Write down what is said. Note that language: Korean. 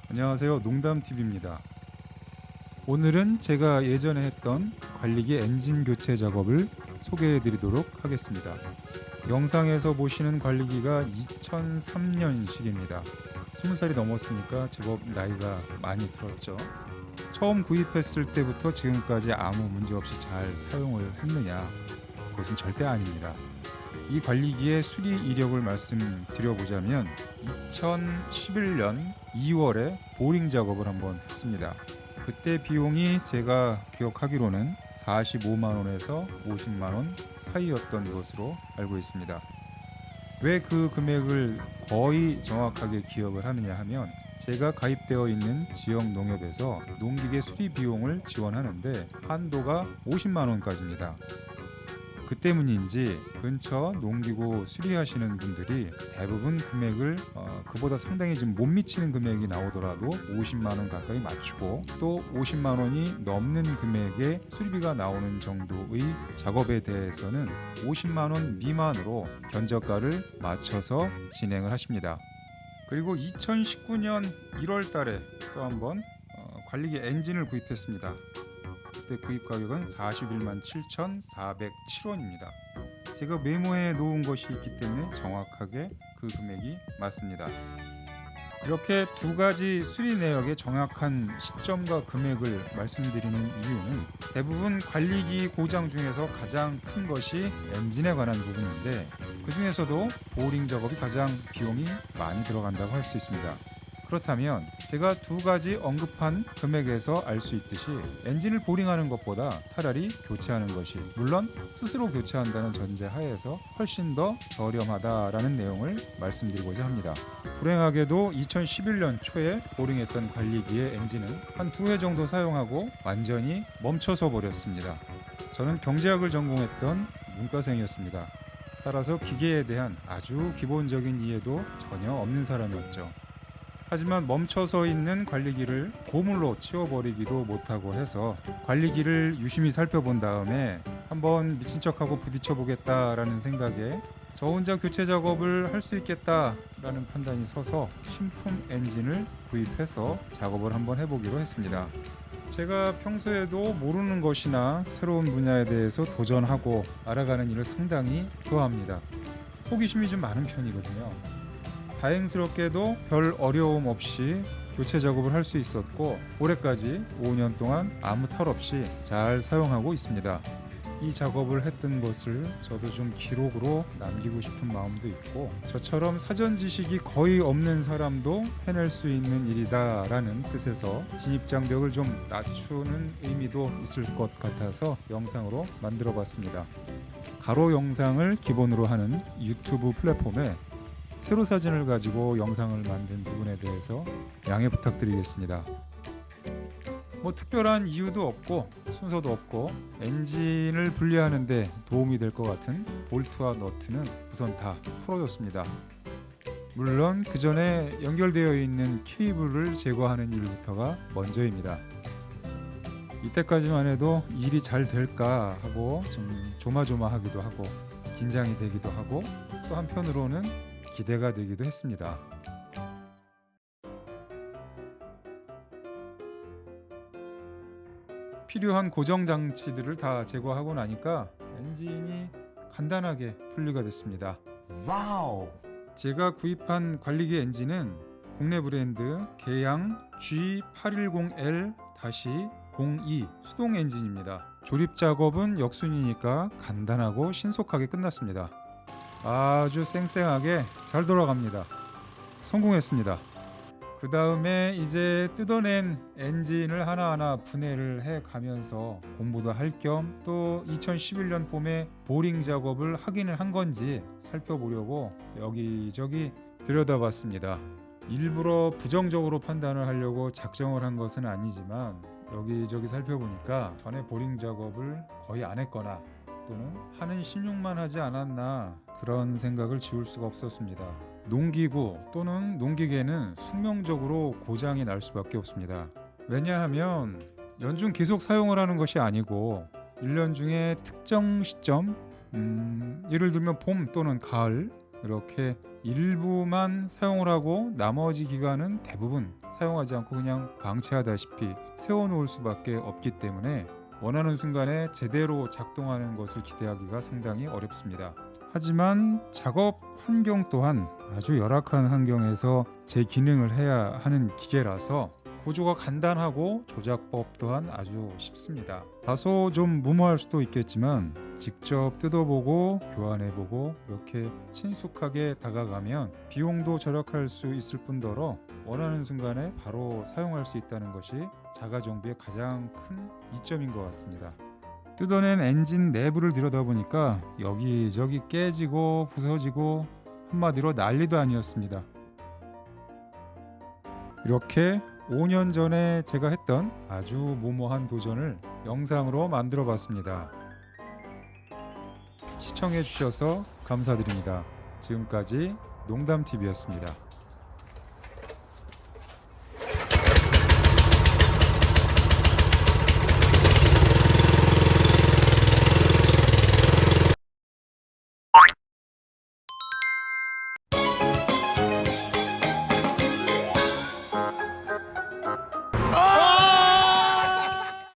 안녕하세요. 농담TV입니다. 오늘은 제가 예전에 했던 관리기 엔진 교체 작업을 소개해 드리도록 하겠습니다. 영상에서 보시는 관리기가 2003년식입니다. 20살이 넘었으니까 제법 나이가 많이 들었죠. 처음 구입했을 때부터 지금까지 아무 문제 없이 잘 사용을 했느냐? 그것은 절대 아닙니다. 이 관리기의 수리 이력을 말씀드려보자면 2011년 2월에 보링 작업을 한번 했습니다. 그때 비용이 제가 기억하기로는 45만원에서 50만원 사이였던 것으로 알고 있습니다. 왜 그 금액을 거의 정확하게 기억을 하느냐 하면 제가 가입되어 있는 지역 농협에서 농기계 수리 비용을 지원하는데 한도가 50만원까지입니다. 그 때문인지 근처 농기구 수리하시는 분들이 대부분 금액을 그보다 상당히 좀 못 미치는 금액이 나오더라도 50만원 가까이 맞추고 또 50만원이 넘는 금액의 수리비가 나오는 정도의 작업에 대해서는 50만원 미만으로 견적가를 맞춰서 진행을 하십니다. 그리고 2019년 1월 달에 또 한번 관리기 엔진을 구입했습니다. 그때 구입 가격은 41만 7,407원입니다. 제가 메모해 놓은 것이 있기 때문에 정확하게 그 금액이 맞습니다. 이렇게 두 가지 수리 내역의 정확한 시점과 금액을 말씀드리는 이유는 대부분 관리기 고장 중에서 가장 큰 것이 엔진에 관한 부분인데 그 중에서도 보링 작업이 가장 비용이 많이 들어간다고 할 수 있습니다. 그렇다면 제가 두 가지 언급한 금액에서 알 수 있듯이 엔진을 보링하는 것보다 차라리 교체하는 것이, 물론 스스로 교체한다는 전제하에서 훨씬 더 저렴하다라는 내용을 말씀드리고자 합니다. 불행하게도 2011년 초에 보링했던 관리기의 엔진은 한 2회 정도 사용하고 완전히 멈춰서 버렸습니다. 저는 경제학을 전공했던 문과생이었습니다. 따라서 기계에 대한 아주 기본적인 이해도 전혀 없는 사람이었죠. 하지만 멈춰서 있는 관리기를 고물로 치워버리기도 못하고 해서 관리기를 유심히 살펴본 다음에 한번 미친 척하고 부딪혀보겠다라는 생각에 저 혼자 교체 작업을 할 수 있겠다라는 판단이 서서 신품 엔진을 구입해서 작업을 한번 해보기로 했습니다. 제가 평소에도 모르는 것이나 새로운 분야에 대해서 도전하고 알아가는 일을 상당히 좋아합니다. 호기심이 좀 많은 편이거든요. 다행스럽게도 별 어려움 없이 교체 작업을 할 수 있었고 올해까지 5년 동안 아무 탈 없이 잘 사용하고 있습니다. 이 작업을 했던 것을 저도 좀 기록으로 남기고 싶은 마음도 있고 저처럼 사전 지식이 거의 없는 사람도 해낼 수 있는 일이다라는 뜻에서 진입장벽을 좀 낮추는 의미도 있을 것 같아서 영상으로 만들어 봤습니다. 가로 영상을 기본으로 하는 유튜브 플랫폼에 세로 사진을 가지고 영상을 만든 부분에 대해서 양해 부탁드리겠습니다. 특별한 이유도 없고 순서도 없고 엔진을 분리하는 데 도움이 될 것 같은 볼트와 너트는 우선 다 풀어줬습니다. 물론 그 전에 연결되어 있는 케이블을 제거하는 일부터가 먼저입니다. 이때까지만 해도 일이 잘 될까 하고 좀 조마조마하기도 하고 긴장이 되기도 하고 또 한편으로는 기대가 되기도 했습니다. 필요한 고정 장치들을 다 제거하고 나니까 엔진이 간단하게 분리가 됐습니다. 와우! 제가 구입한 관리기 엔진은 국내 브랜드 계양 G810L-02 수동 엔진입니다. 조립 작업은 역순이니까 간단하고 신속하게 끝났습니다. 아주 쌩쌩하게 잘 돌아갑니다. 성공했습니다. 그 다음에 이제 뜯어낸 엔진을 하나하나 분해를 해 가면서 공부도 할 겸 또 2011년 봄에 보링 작업을 하기는 한 건지 살펴보려고 여기저기 들여다봤습니다. 일부러 부정적으로 판단을 하려고 작정을 한 것은 아니지만 여기저기 살펴보니까 전에 보링 작업을 거의 안 했거나 또는 하는 신용만 하지 않았나 그런 생각을 지울 수가 없었습니다. 농기구 또는 농기계는 숙명적으로 고장이 날 수밖에 없습니다. 왜냐하면 연중 계속 사용을 하는 것이 아니고 1년 중에 특정 시점 예를 들면 봄 또는 가을 이렇게 일부만 사용을 하고 나머지 기간은 대부분 사용하지 않고 그냥 방치하다시피 세워놓을 수밖에 없기 때문에 원하는 순간에 제대로 작동하는 것을 기대하기가 상당히 어렵습니다. 하지만 작업 환경 또한 아주 열악한 환경에서 제 기능을 해야 하는 기계라서 구조가 간단하고 조작법 또한 아주 쉽습니다. 다소 좀 무모할 수도 있겠지만 직접 뜯어보고 교환해보고 이렇게 친숙하게 다가가면 비용도 절약할 수 있을 뿐더러 원하는 순간에 바로 사용할 수 있다는 것이 자가 정비의 가장 큰 이점인 것 같습니다. 뜯어낸 엔진 내부를 들여다보니까 여기저기 깨지고 부서지고 한마디로 난리도 아니었습니다. 이렇게 5년 전에 제가 했던 아주 무모한 도전을 영상으로 만들어 봤습니다. 시청해 주셔서 감사드립니다. 지금까지 농담TV였습니다.